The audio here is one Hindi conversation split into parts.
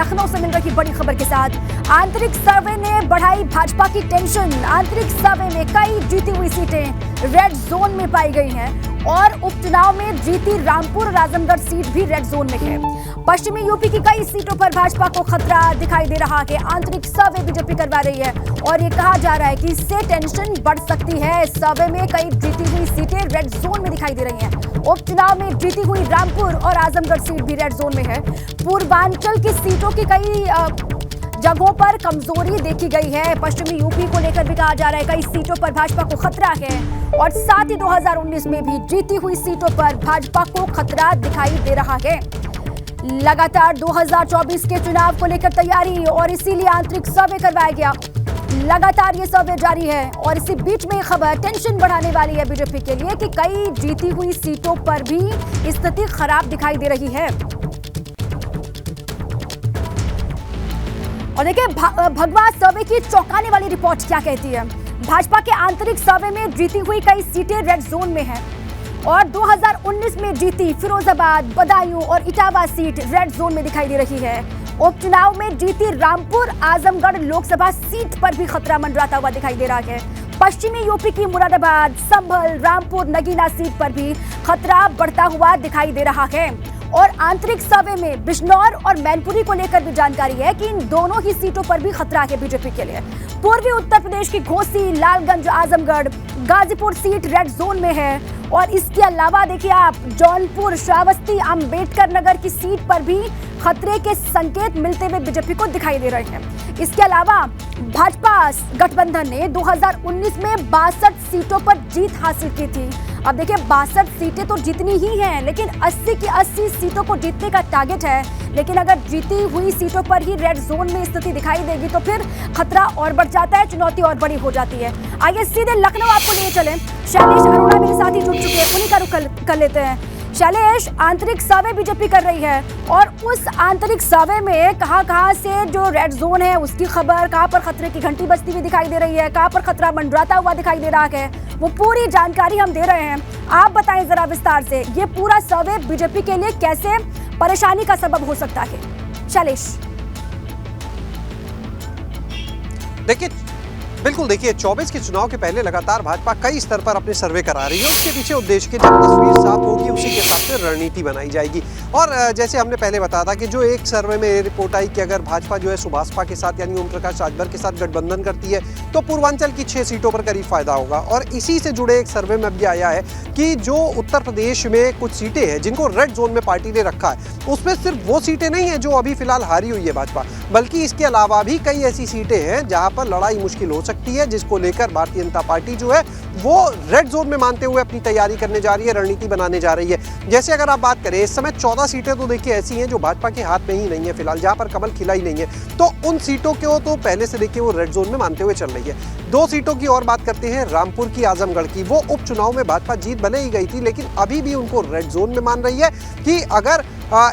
लखनऊ से मिल रही बड़ी खबर के साथ। आंतरिक सर्वे ने बढ़ाई भाजपा की टेंशन। आंतरिक सर्वे में कई जीती हुई सीटें रेड जोन में पाई गई हैं और उपचुनाव में जीती रामपुर और आजमगढ़ सीट भी रेड जोन में है। पश्चिमी यूपी की कई सीटों पर भाजपा को खतरा दिखाई दे रहा है। आंतरिक सर्वे बीजेपी करवा रही है और ये कहा जा रहा है कि इससे टेंशन बढ़ सकती है। सर्वे में कई जीती हुई सीटें रेड जोन में दिखाई दे रही हैं। उपचुनाव में जीती हुई रामपुर और आजमगढ़ सीट भी रेड जोन में है। पूर्वांचल की सीटों की कई जगहों पर कमजोरी देखी गई है। पश्चिमी यूपी को लेकर भी कहा जा रहा है कई सीटों पर भाजपा को खतरा है और साथ ही 2019 में भी जीती हुई सीटों पर भाजपा को खतरा दिखाई दे रहा है। लगातार 2024 के चुनाव को लेकर तैयारी और इसीलिए आंतरिक सर्वे करवाया गया। लगातार ये सर्वे जारी है और इसी बीच में खबर टेंशन बढ़ाने वाली है बीजेपी के लिए कि कई जीती हुई सीटों पर भी स्थिति खराब दिखाई दे रही है। और देखिए भगवा सर्वे की चौंकाने वाली रिपोर्ट क्या कहती है। भाजपा के आंतरिक सर्वे में जीती हुई कई सीटें रेड जोन में हैं और 2019 में जीती फिरोजाबाद, बदायूं और इटावा सीट रेड जोन में दिखाई दे रही है। उपचुनाव में जीती रामपुर, आजमगढ़ लोकसभा सीट पर भी खतरा मंडराता हुआ दिखाई दे रहा है। पश्चिमी यूपी की मुरादाबाद, संभल, रामपुर, नगीना सीट पर भी खतरा बढ़ता हुआ दिखाई दे रहा है। और आंतरिक सर्वे में बिजनौर और मैनपुरी को लेकर भी जानकारी है कि इन दोनों ही सीटों पर भी खतरा है बीजेपी के लिए। पूर्वी उत्तर प्रदेश की Ghosi, Lalganj, Azamgarh, Ghazipur seat red zone में है और इसके अलावा देखिए आप जौनपुर, श्रावस्ती, अंबेडकर नगर की सीट पर भी खतरे के संकेत मिलते हुए बीजेपी को दिखाई दे रहे हैं। इसके अलावा भाजपा गठबंधन ने 2019 में 62 सीटों पर जीत हासिल की थी। अब देखिए 62 सीटें तो जीतनी ही हैं, लेकिन 80 की 80 सीटों को जीतने का टारगेट है। लेकिन अगर जीती हुई सीटों पर ही रेड जोन में स्थिति दिखाई देगी तो फिर खतरा और बढ़ जाता है, चुनौती और बड़ी हो जाती है। आइए सीधे लखनऊ आपको लिए चले। शैलेश अरोड़ा मेरे साथ ही जुड़ चुके हैं, उन्हीं का रुख कर लेते हैं। शैलेश, आंतरिक सर्वे बीजेपी कर रही है और उस आंतरिक सर्वे में कहां से जो रेड जोन है उसकी खबर, कहां पर खतरे की घंटी बजती हुई दिखाई दे रही है, कहां पर खतरा मंडराता हुआ दिखाई दे रहा है, वो पूरी जानकारी हम दे रहे हैं। आप बताएं जरा विस्तार से, ये पूरा सर्वे बीजेपी के लिए कैसे परेशानी का सबब हो सकता है। शैलेश, देखिए 24 के चुनाव के पहले लगातार भाजपा कई स्तर पर अपने सर्वे करा रही है। उसके पीछे उद्देश्य की जब तस्वीर साफ होगी उसी के हिसाब से रणनीति बनाई जाएगी। और जैसे हमने पहले बताया था कि जो एक सर्वे में ये रिपोर्ट आई कि अगर भाजपा जो है सुभाषपा के साथ यानी ओम प्रकाश राजभर के साथ गठबंधन करती है तो पूर्वांचल की 6 सीटों पर करीब फायदा होगा। और इसी से जुड़े एक सर्वे में अब आया है कि जो उत्तर प्रदेश में कुछ सीटें हैं जिनको रेड जोन में पार्टी ने रखा है, उसमें सिर्फ वो सीटें नहीं है जो अभी फिलहाल हारी हुई है भाजपा, बल्कि इसके अलावा भी कई ऐसी सीटें हैं जहां पर लड़ाई मुश्किल हो सकती है, जिसको लेकर भारतीय जनता पार्टी जो है वो रेड जोन में मानते हुए अपनी तैयारी करने जा रही है, रणनीति बनाने जा रही है। जैसे अगर आप बात करें इस समय 14 सीटें तो देखिए ऐसी हैं जो भाजपा के हाथ में ही नहीं है फिलहाल, जहां पर कमल खिला ही नहीं है, तो उन सीटों को तो पहले से देखिए वो रेड जोन में मानते हुए चल रही है। 2 सीटों की और बात करते हैं, रामपुर की, आजमगढ़ की। वो उपचुनाव में भाजपा जीत भले ही गई थी लेकिन अभी भी उनको रेड जोन में मान रही है कि अगर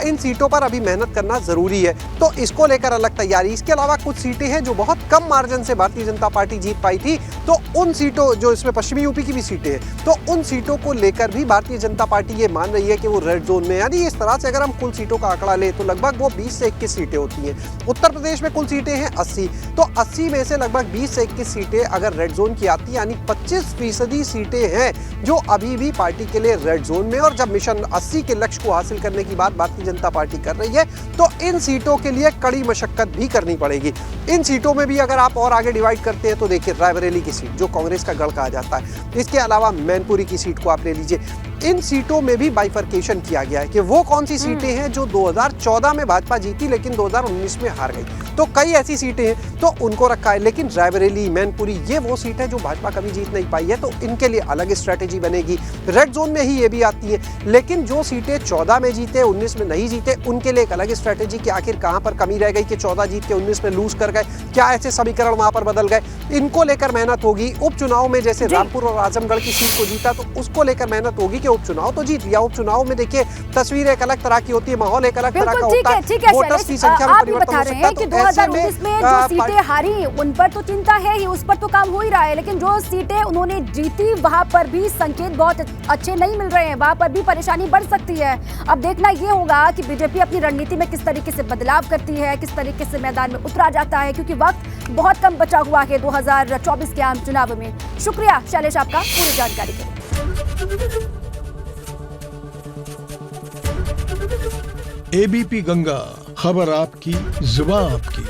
इन सीटों पर अभी मेहनत करना जरूरी है, तो इसको लेकर अलग तैयारी। इसके अलावा कुछ सीटें हैं जो बहुत कम मार्जिन से भारतीय जनता पार्टी जीत पाई थी, तो उन सीटों, जो इसमें पश्चिमी यूपी की भी सीटें हैं, तो उन सीटों को लेकर भी भारतीय जनता पार्टी ये मान रही है कि वो रेड जोन में, यानी इस तरह से अगर हम कुल सीटों का आंकड़ा ले तो लगभग वो 20 से 21 सीटें होती हैं। उत्तर प्रदेश में कुल सीटें हैं 80, तो 80 में से लगभग 20 से 21 सीटें अगर रेड जोन की आती है, यानी 25% सीटें हैं जो अभी भी पार्टी के लिए रेड जोन में। और जब मिशन 80 के लक्ष्य को हासिल करने की बात भारतीय जनता पार्टी कर रही है तो इन सीटों के लिए कड़ी मशक्कत भी करनी पड़ेगी। इन सीटों में भी अगर आप और आगे डिवाइड करते हैं तो देखिए रायबरेली की सीट जो कांग्रेस का गढ़ कहा जाता है, इसके अलावा मैनपुरी की सीट को आप ले लीजिए। इन सीटों में भी बाइफर्केशन किया गया है कि वो कौन सी सीटें हैं जो 2014 में भाजपा जीती लेकिन 2019 में हार गई, तो कई ऐसी सीटें हैं तो उनको रखा है। लेकिन रायबरेली, मैनपुरी ये वो सीट है जो भाजपा कभी जीत नहीं पाई है, तो इनके लिए अलग स्ट्रैटेजी बनेगी। रेड जोन में ही ये भी आती है, लेकिन जो सीटें 14 में जीते 19 में नहीं जीते उनके लिए एक अलग स्ट्रैटेजी कि आखिर कहां पर कमी रह गई कि 14 जीत के 19 में लूज कर गए, क्या ऐसे समीकरण वहां पर बदल गए, इनको लेकर मेहनत होगी। उपचुनाव में जैसे रामपुर और आजमगढ़ की सीट को जीता तो उसको लेकर मेहनत होगी कि उपचुनाव तो जीत लिया, उपचुनाव में देखिए तस्वीर एक अलग तरह की होती है, माहौल एक अलग तरह का होता है, वोटर्स की संख्या में परिवर्तन हो सकता है। तो 2019 में जो सीटें हारी उन पर तो चिंता है ही, उस पर तो काम हो ही रहा है, लेकिन जो सीटें उन्होंने जीती वहां पर भी संकेत बहुत अच्छे नहीं मिल रहे हैं, वहां पर भी परेशानी बढ़ सकती है। अब देखना ये होगा कि बीजेपी अपनी रणनीति में किस तरीके से बदलाव करती है, किस तरीके से मैदान में उतरा जाता है, क्योंकि वक्त बहुत कम बचा हुआ है 2024 के आम चुनाव में। शुक्रिया शैलेश आपका पूरी जानकारी के लिए। एबीपी गंगा, खबर आपकी, जुबान आपकी।